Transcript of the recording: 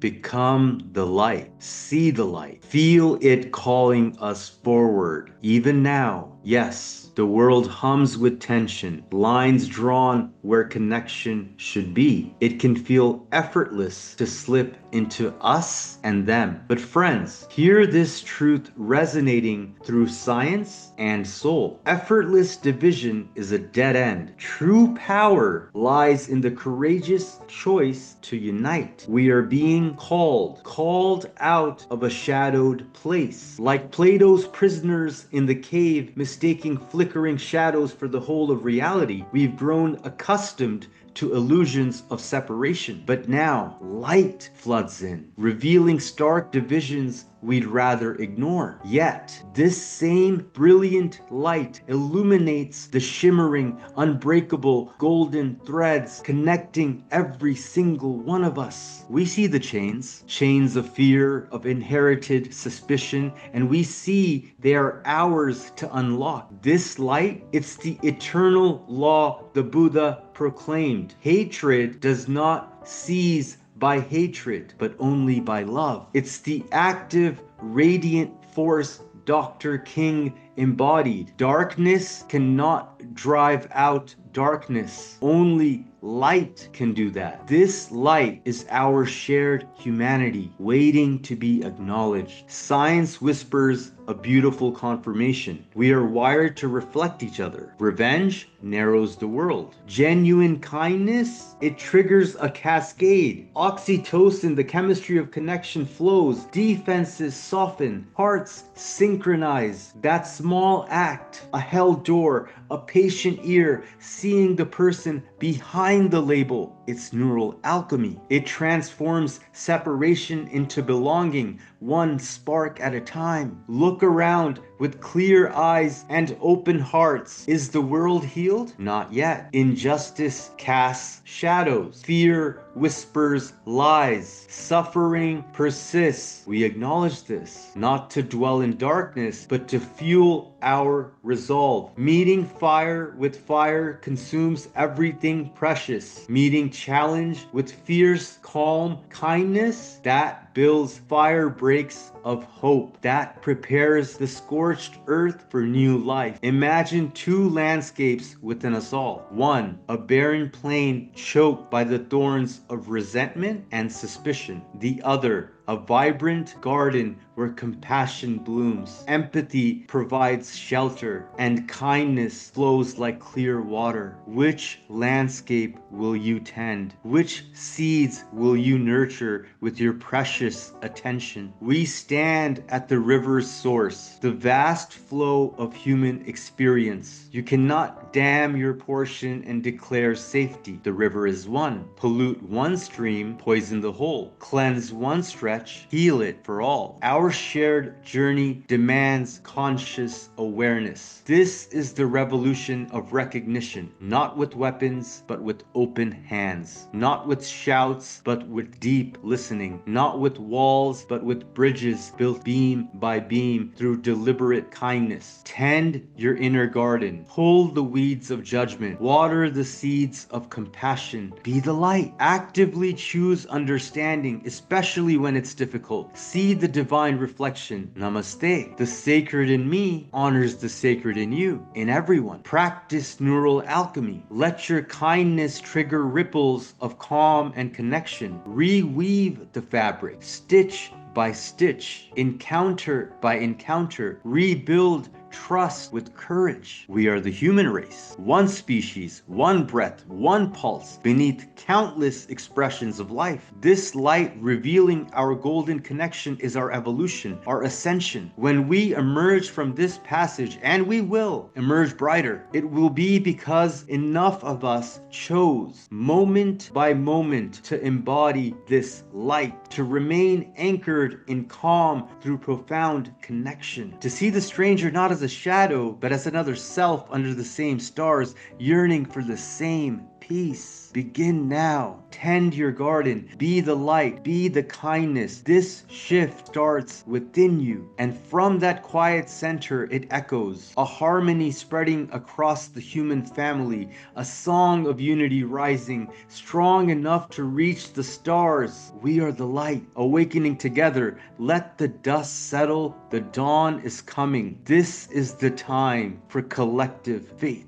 Become the light. See the light. Feel it calling us forward. Even now, yes, the world hums with tension, lines drawn where connection should be. It can feel effortless to slip into us and them. But friends, hear this truth resonating through science and soul. Effortless division is a dead end. True power lies in the courageous choice to unite. We are being called out of a shadowed place. Like Plato's prisoners in the cave mistaking flickering shadows for the whole of reality, we've grown accustomed to illusions of separation. But now, light floods in, revealing stark divisions we'd rather ignore. Yet, this same brilliant light illuminates the shimmering, unbreakable golden threads connecting every single one of us. We see the chains of fear, of inherited suspicion, and we see they are ours to unlock. This light, it's the eternal law the Buddha proclaimed. Hatred does not cease by hatred, but only by love. It's the active, radiant force Dr. King embodied. Darkness cannot drive out darkness. Only light can do that. This light is our shared humanity, waiting to be acknowledged. Science whispers a beautiful confirmation. We are wired to reflect each other. Revenge narrows the world. Genuine kindness, it triggers a cascade. Oxytocin, the chemistry of connection, flows. Defenses soften. Hearts synchronize. That small act, a held door, a patient ear, seeing the person behind the label, it's neural alchemy. It transforms separation into belonging, one spark at a time. Look around with clear eyes and open hearts. Is the world healed? Not yet. Injustice casts shadows. Fear whispers lies. Suffering persists. We acknowledge this, not to dwell in darkness, but to fuel our resolve. Meeting fire with fire consumes everything precious. Meeting challenge with fierce, calm kindness, that builds fire breaks of hope. That prepares the scorched earth for new life. Imagine two landscapes within us all. One, a barren plain choked by the thorns of resentment and suspicion. The other, a vibrant garden where compassion blooms. Empathy provides shelter and kindness flows like clear water. Which landscape will you tend? Which seeds will you nurture with your precious attention? We stand at the river's source, the vast flow of human experience. You cannot dam your portion and declare safety. The river is one. Pollute one stream, poison the whole. Cleanse one stretch, heal it for all. Our shared journey demands conscious awareness. This is the revolution of recognition, not with weapons, but with open hands. Not with shouts, but with deep listening. Not with walls, but with bridges built beam by beam through deliberate kindness. Tend your inner garden. Pull the weeds of judgment. Water the seeds of compassion. Be the light. Actively choose understanding, especially when it's difficult. See the divine reflection. Namaste. The sacred in me honors the sacred in you, in everyone. Practice neural alchemy. Let your kindness trigger ripples of calm and connection. Reweave the fabric, stitch by stitch, encounter by encounter. Rebuild trust with courage. We are the human race, one species, one breath, one pulse, beneath countless expressions of life. This light revealing our golden connection is our evolution, our ascension. When we emerge from this passage, and we will emerge brighter, it will be because enough of us chose, moment by moment, to embody this light, to remain anchored in calm through profound connection, to see the stranger not as a shadow, but as another self under the same stars, yearning for the same peace. Begin now. Tend your garden. Be the light. Be the kindness. This shift starts within you. And from that quiet center, it echoes. A harmony spreading across the human family. A song of unity rising, strong enough to reach the stars. We are the light, awakening together. Let the dust settle. The dawn is coming. This is the time for collective faith.